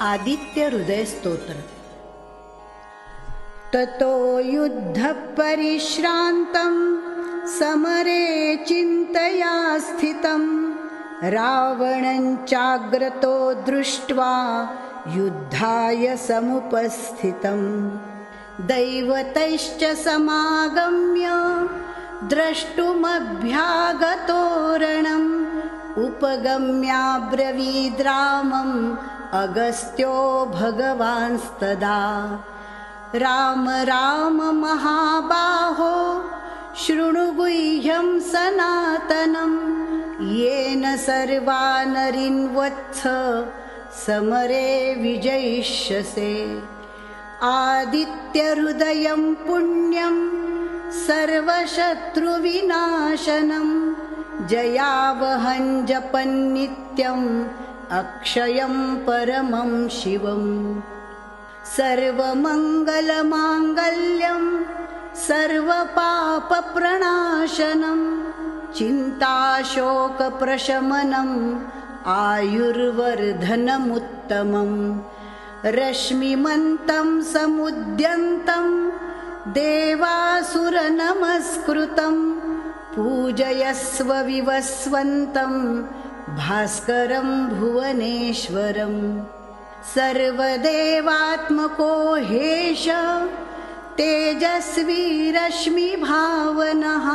आदित्य हृदय स्तोत्र। ततो युद्धपरिश्रान्तं समरे चिन्तया स्थितं रावणं चाग्रतो दृष्ट्वा युद्धाय समुपस्थितं दैवतैश्च समागम्य द्रष्टुमभ्यागतोरणम् उपगम्याब्रवीद्रामम् अगस्त्यो भगवांस्तदा राम राम महाबाहो शृणु गुह्यं सनातनं येन सर्वा नरीन्वत्स समरे विजयिष्यसे आदित्यहृदयं पुण्यं सर्वशत्रुविनाशनं जयावहं जपन्नित्यम् अक्षयं परमं शिवम् सर्वमङ्गलमाङ्गल्यं सर्वपापप्रणाशनं चिन्ताशोकप्रशमनम् आयुर्वर्धनमुत्तमं रश्मिमन्तं समुद्यन्तं देवासुरनमस्कृतं पूजयस्व विवस्वन्तं भास्करं भुवनेश्वरं सर्वदेवात्मको हेश तेजस्वी रश्मिभावनः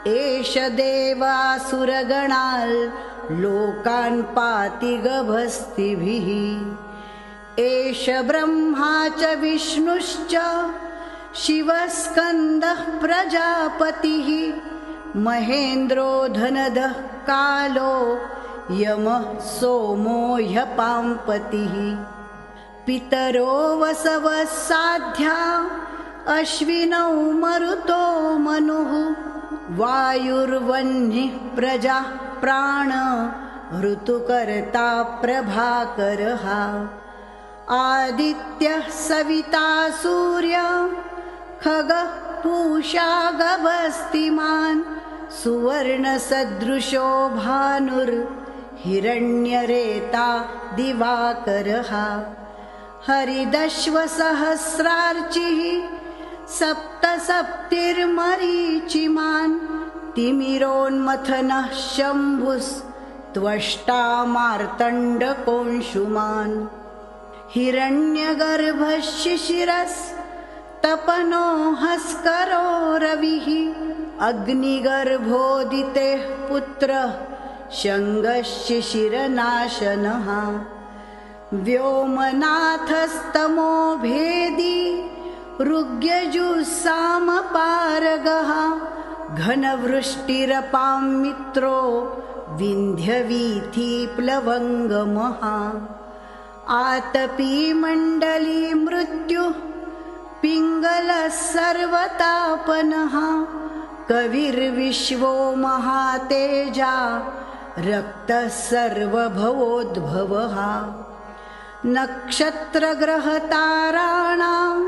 एष देवासुरगणाल् लोकान् पाति गभस्तिभिः एष ब्रह्मा च विष्णुश्च शिवस्कन्दः प्रजापतिः महेन्द्रो धनदः कालो यमः सोमो ह्यपाम्पतिः पितरो वसवः साध्या अश्विनौ मरुतो मनुः वायुर्वह्निः प्रजाः प्राण ऋतुकर्ता प्रभाकरः आदित्यः सविता सूर्यः खगः पूषा गभस्तिमान् सुवर्णसदृशो भानुर्हिरण्यरेता दिवाकरः हरिदश्वसहस्रार्चिः सप्तसप्तिर्मरीचिमान् तिमिरोन्मथनः शम्भुस्त्वष्टा मार्तण्डकोऽंशुमान् हिरण्यगर्भः शिशिरस्तपनो हस्करो रविः अग्निगर्भोदितेः पुत्रः शङ्गः शिशिरनाशनः व्योमनाथस्तमो भेदी ऋग्यजुस्सामपारगः घनवृष्टिरपां मित्रो विन्ध्यवीथिप्लवङ्गमः आतपी मण्डली मृत्युः पिङ्गलः सर्वतापनः कविर्विश्वो महातेजा रक्तः सर्वभवोद्भवः नक्षत्रग्रहताराणाम्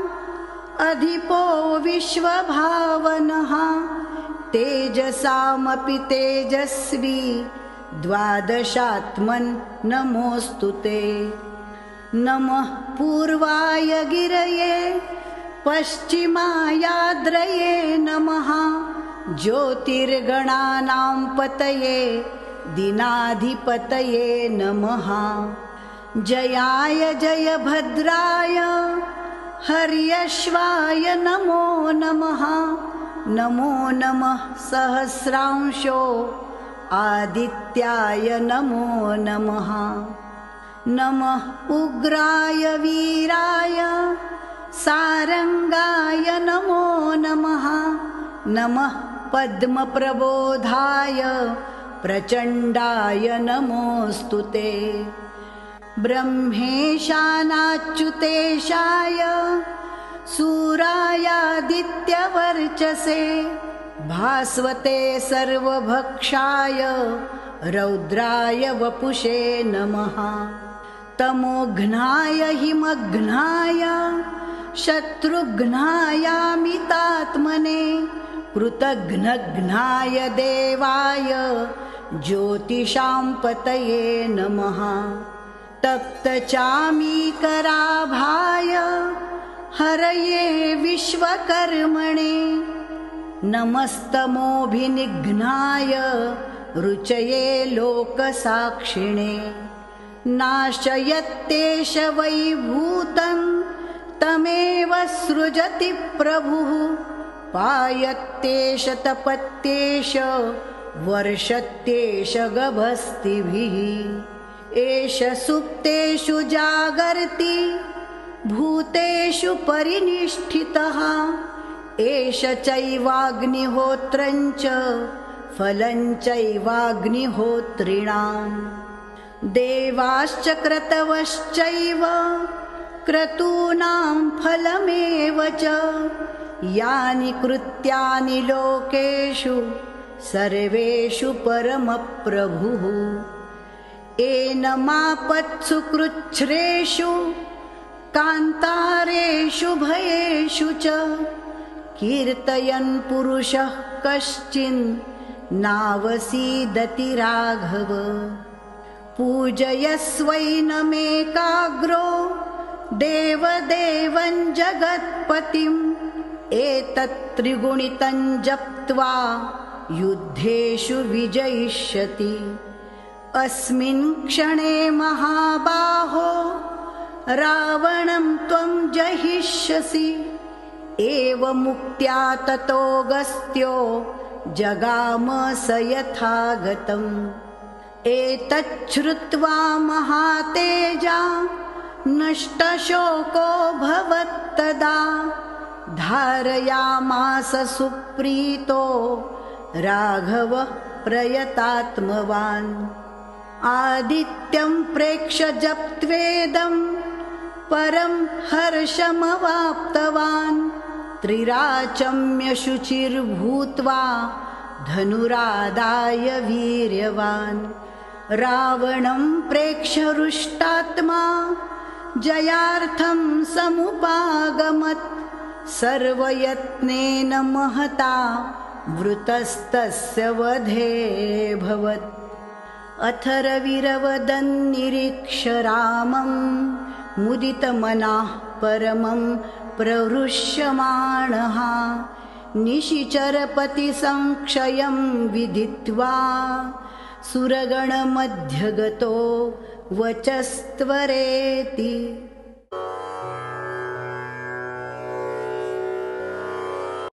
अधिपो विश्वभावनः तेजसामपि तेजस्वी द्वादशात्मन् नमोऽस्तु ते नमः पूर्वाय गिरये पश्चिमायाद्रये नमः ज्योतिर्गणानां पतये दिनाधिपतये नमः जयाय जयभद्राय हर्यश्वाय नमो नमः नमो नमः सहस्रांशो आदित्याय नमो नमः नमः उग्राय वीराय सारंगाय नमो नमः नमः पद्मप्रबोधाय प्रचण्डाय नमोऽस्तु ते ब्रह्मेशानाच्युतेशाय सूरायादित्यवर्चसे भास्वते सर्वभक्षाय रौद्राय वपुषे नमः तमोघ्नाय हिमघ्नाय शत्रुघ्नायामितात्मने कृतघ्नघ्नाय देवाय ज्योतिषां पतये नमः तप्तचामीकराभाय हरये विश्वकर्मणे नमस्तमोभिनिघ्नाय रुचये लोकसाक्षिणे नाशयत्येष वैभूतं तमेव सृजति प्रभुः पायत्येष तपत्येष वर्षत्येष गभस्तिभिः एष सुप्तेषु जागर्ति भूतेषु परिनिष्ठितः एष चैवाग्निहोत्रञ्च फलञ्चैवाग्निहोत्रिणाम् देवाश्च क्रतवश्चैव क्रतूनां फलमेव च यानि कृत्यानि लोकेषु सर्वेषु परमप्रभुः एनमापत्सु कृच्छ्रेषु कान्तारेषु भयेषु च कीर्तयन् पुरुषः कश्चिन् नावसीदति राघव पूजयस्वैनमेकाग्रो देवदेवं जगत्पतिम् एतत्त्रिगुणितं जप्त्वा युद्धेषु विजयिष्यति अस्मिन् क्षणे महाबाहो रावणं त्वं जहिष्यसि एवमुक्त्या ततोऽगस्त्यो जगाम स यथागतम् एतच्छ्रुत्वा महातेजा नष्टशोको भवत्तदा धारयामास सुप्रीतो राघवः प्रयतात्मवान् आदित्यं प्रेक्ष्य जप्त्वेदं परं हर्षमवाप्तवान् त्रिराचम्य शुचिर्भूत्वा धनुरादाय वीर्यवान् रावणं प्रेक्ष्य हृष्टात्मा जयार्थं समुपागमत् सर्वयत्नेन महता वृतस्तस्य वधेऽभवत् अथर्ववीरवदन्निरीक्ष्य रामं मुदितमनः परमं प्रहृष्यमाणः निशिचरपतिसंक्षयं विदित्वा सुरगणमध्यगतो वचस्त्वरेति।